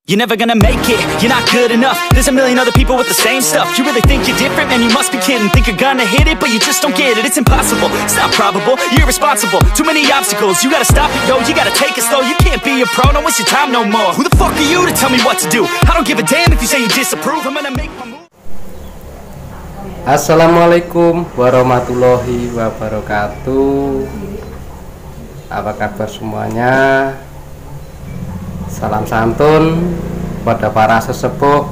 You're never gonna make it, you're not good enough. There's a million other people with the same stuff. You really think you're different? Man, you must be kidding. Think you're gonna hit it, but you just don't get it. It's impossible, it's not probable, you're irresponsible. Too many obstacles, you gotta stop it, yo. You gotta take it slow, you can't be a pro. Don't waste your time no more. Who the fuck are you to tell me what to do? I don't give a damn if you say you disapprove. I'm gonna make my move. Assalamualaikum warahmatullahi wabarakatuh. Apa kabar semuanya? Salam santun pada para sesepuh,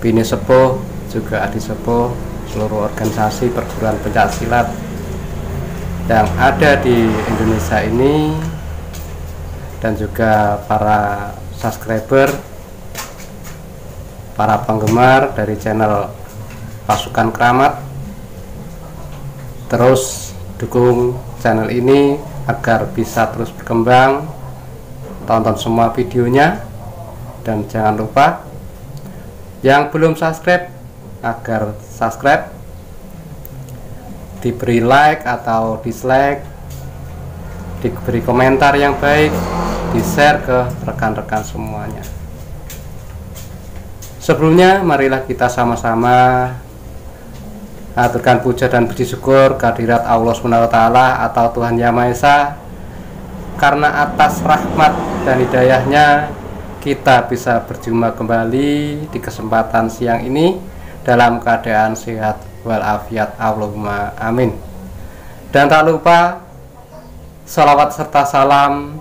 bini sepuh, juga adik sepuh, seluruh organisasi perguruan pencaksilat yang ada di Indonesia ini, dan juga para subscriber, para penggemar dari channel Pasukan Keramat. Terus dukung channel ini agar bisa terus berkembang. Tonton semua videonya, dan jangan lupa yang belum subscribe agar subscribe, diberi like atau dislike, diberi komentar yang baik, di share ke rekan-rekan semuanya. Sebelumnya marilah kita sama-sama aturkan puja dan puji syukur kehadirat Allah SWT atau Tuhan Yang Maha Esa, karena atas rahmat dan hidayahnya kita bisa berjumpa kembali di kesempatan siang ini dalam keadaan sehat walafiat, Allahumma amin. Dan tak lupa salawat serta salam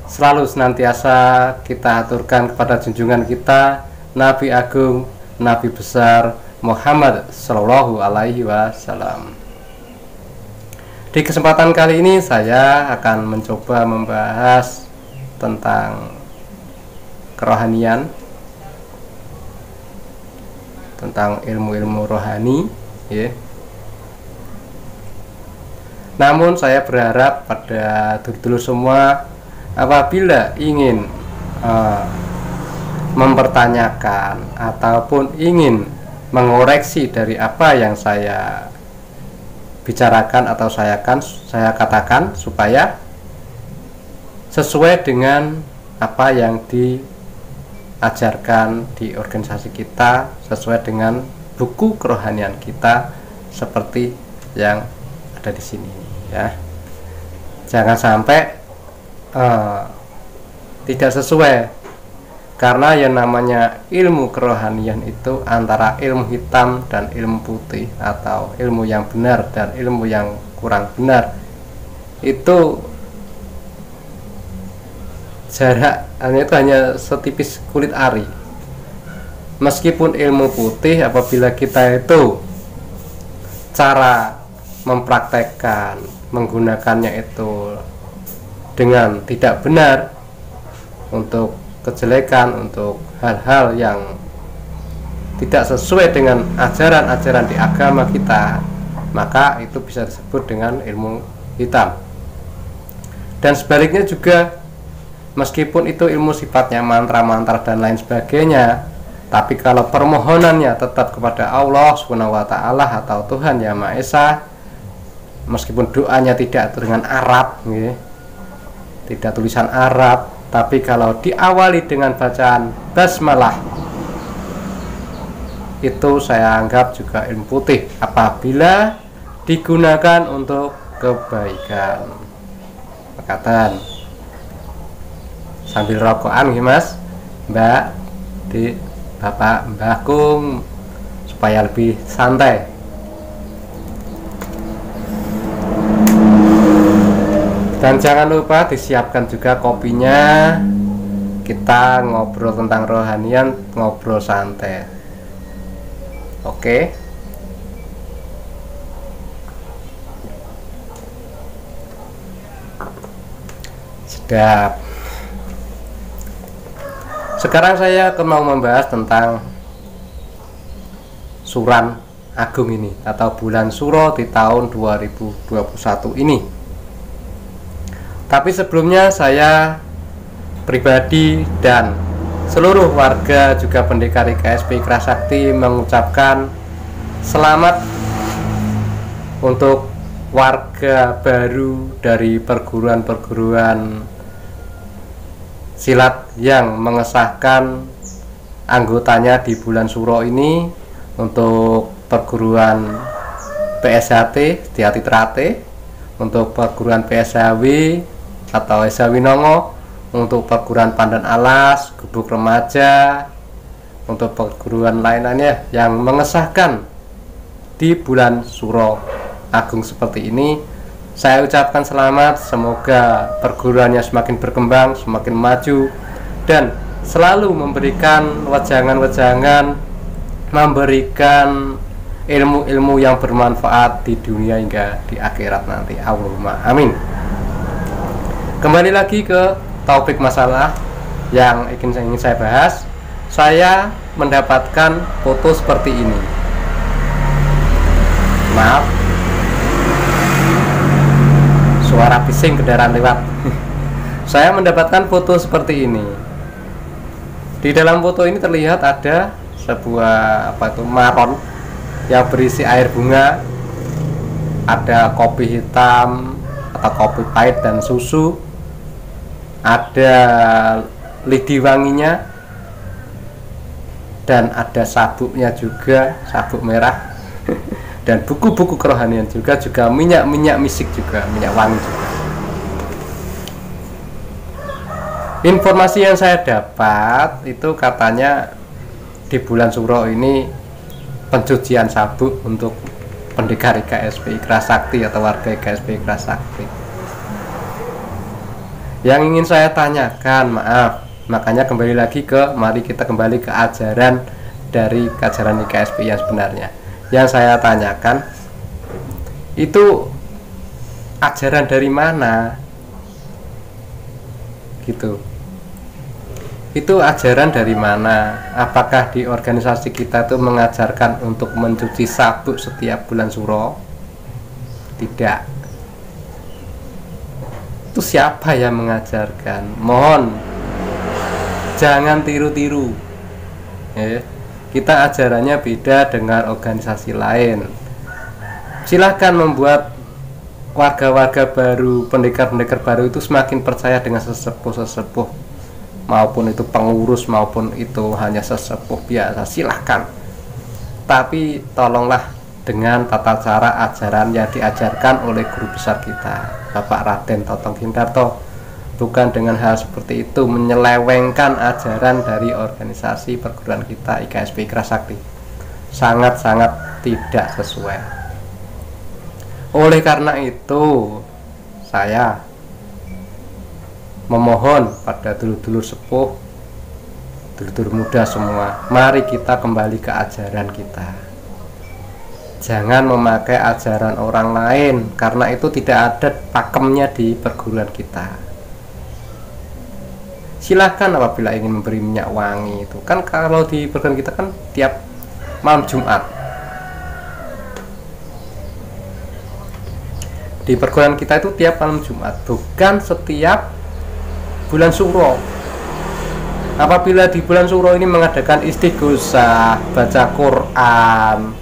selalu senantiasa kita aturkan kepada junjungan kita, Nabi Agung, Nabi besar Muhammad Sallallahu Alaihi Wasallam. Di kesempatan kali ini saya akan mencoba membahas tentang kerohanian, tentang ilmu-ilmu rohani, ya. Namun saya berharap pada dulur-dulur semua, apabila ingin mempertanyakan ataupun ingin mengoreksi dari apa yang saya bicarakan atau saya katakan, supaya sesuai dengan apa yang diajarkan di organisasi kita, sesuai dengan buku kerohanian kita seperti yang ada di sini, ya. Jangan sampai tidak sesuai, karena yang namanya ilmu kerohanian itu antara ilmu hitam dan ilmu putih, atau ilmu yang benar dan ilmu yang kurang benar. Itu jaraknya itu hanya setipis kulit ari. Meskipun ilmu putih, apabila kita itu cara mempraktekkan, menggunakannya itu dengan tidak benar, untuk kejelekan, untuk hal-hal yang tidak sesuai dengan ajaran-ajaran di agama kita, maka itu bisa disebut dengan ilmu hitam. Dan sebaliknya juga, meskipun itu ilmu sifatnya mantra-mantra dan lain sebagainya, tapi kalau permohonannya tetap kepada Allah SWT atau Tuhan Yang Maha Esa, meskipun doanya tidak dengan Arab, ya, tidak tulisan Arab, tapi kalau diawali dengan bacaan basmalah, itu saya anggap juga ilmu putih apabila digunakan untuk kebaikan. Makatan sambil rokokan, Mas, Mbak, di Bapak, Mbahku, supaya lebih santai. Dan jangan lupa disiapkan juga kopinya. Kita ngobrol tentang rohanian, ngobrol santai. Oke. Sedap. Sekarang saya mau membahas tentang Suran Agung ini, atau bulan Suro di tahun 2021 ini. Tapi sebelumnya saya pribadi dan seluruh warga juga pendekar IKSP Ikrasakti mengucapkan selamat untuk warga baru dari perguruan-perguruan silat yang mengesahkan anggotanya di bulan Suro ini untuk perguruan PSHT Setiati Trate, untuk perguruan PSHW atau Esa Winongo, untuk perguruan Pandan Alas, Gubuk Remaja, untuk perguruan lain-lainnya yang mengesahkan di bulan Suro Agung seperti ini. Saya ucapkan selamat, semoga perguruannya semakin berkembang, semakin maju, dan selalu memberikan wejangan-wejangan, memberikan ilmu-ilmu yang bermanfaat di dunia hingga di akhirat nanti. Allahumma amin. Kembali lagi ke topik masalah yang ingin saya bahas. Saya mendapatkan foto seperti ini. Maaf, suara bising kendaraan lewat. Saya mendapatkan foto seperti ini. Di dalam foto ini terlihat ada sebuah maron yang berisi air bunga, ada kopi hitam atau kopi pahit dan susu, ada lidi wanginya, dan ada sabuknya juga, sabuk merah, dan buku-buku kerohanian juga minyak misik juga, minyak wangi juga. Informasi yang saya dapat itu katanya di bulan Suro ini pencucian sabuk untuk pendekar IKSP Ikra Sakti atau warga IKSP Ikra Sakti. Yang ingin saya tanyakan, makanya kembali lagi mari kita kembali ke ajaran dari ajaran IKSP yang sebenarnya. Yang saya tanyakan itu ajaran dari mana? Gitu. Itu ajaran dari mana? Apakah di organisasi kita itu mengajarkan untuk mencuci sabuk setiap bulan Suro? Tidak. Itu siapa yang mengajarkan? Mohon jangan tiru-tiru. Kita ajarannya beda dengan organisasi lain. Silahkan membuat warga-warga baru, pendekar-pendekar baru itu semakin percaya dengan sesepuh-sesepuh, maupun itu pengurus maupun itu hanya sesepuh biasa, silahkan. Tapi tolonglah dengan tata cara ajaran yang diajarkan oleh guru besar kita, Bapak Raden Totong Gindarto. Bukan dengan hal seperti itu menyelewengkan ajaran dari organisasi perguruan kita IKSP Ikra Sakti. Sangat-sangat tidak sesuai. Oleh karena itu saya memohon pada dulur-dulur sepuh, dulur-dulur muda semua, mari kita kembali ke ajaran kita. Jangan memakai ajaran orang lain, karena itu tidak ada pakemnya di perguruan kita. Silahkan apabila ingin memberi minyak wangi itu kan, kalau di perguruan kita kan tiap malam Jumat. Di perguruan kita itu tiap malam Jumat, bukan setiap bulan Suro. Apabila di bulan Suro ini mengadakan istighosah, baca Quran,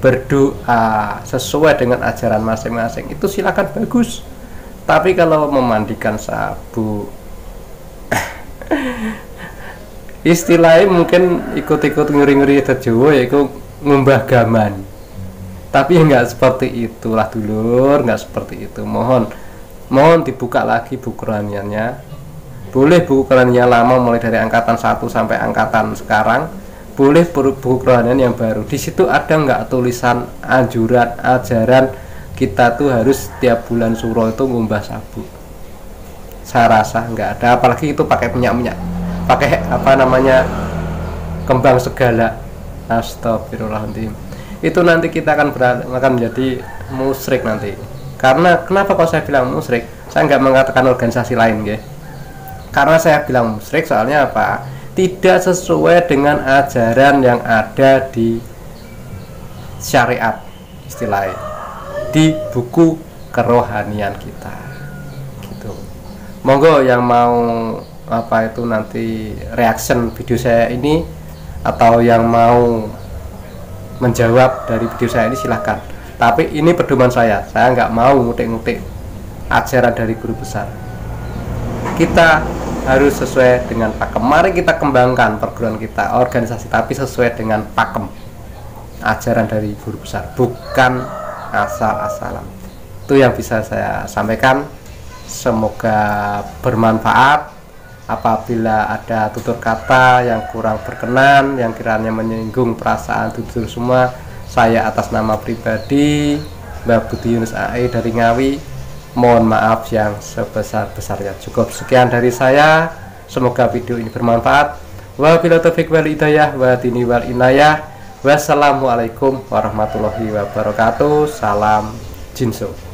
berdoa sesuai dengan ajaran masing-masing, itu silakan, bagus. Tapi kalau memandikan sabuk, istilahnya mungkin ikut-ikut ngeri-ngeri terjawa, yaitu ngumbah gaman. Tapi enggak seperti itulah dulur, enggak seperti itu. Mohon dibuka lagi buku kerohaniannya. Boleh buku kerohanian lama mulai dari angkatan 1 sampai angkatan sekarang. Boleh buku kerohanian yang baru. Di situ ada enggak tulisan anjuran ajaran kita tuh harus tiap bulan Suro itu ngumbah sabuk? Saya rasa enggak ada, apalagi itu pakai minyak, pakai kembang segala. Astagfirullahaladzim. Itu nanti kita akan menjadi musyrik nanti. Karena kenapa kalau saya bilang musyrik? Saya nggak mengatakan organisasi lain, ya. Karena saya bilang musyrik soalnya apa? Tidak sesuai dengan ajaran yang ada di syariat, istilahnya di buku kerohanian kita. Gitu. Monggo yang mau nanti reaction video saya ini, atau yang mau menjawab dari video saya ini, silahkan. Tapi ini pedoman saya nggak mau ngutik-ngutik ajaran dari guru besar. Kita harus sesuai dengan pakem. Mari kita kembangkan perguruan kita, organisasi, tapi sesuai dengan pakem, ajaran dari guru besar, bukan asal-asalan. Itu yang bisa saya sampaikan. Semoga bermanfaat. Apabila ada tutur kata yang kurang berkenan, yang kiranya menyinggung perasaan tutur semua, saya atas nama pribadi Mbak Budi Yunus AE dari Ngawi, mohon maaf yang sebesar-besarnya. Cukup sekian dari saya. Semoga video ini bermanfaat. Wabillahi taufiq wal hidayah wa tini wal inayah. Wassalamualaikum warahmatullahi wabarakatuh. Salam Jinso.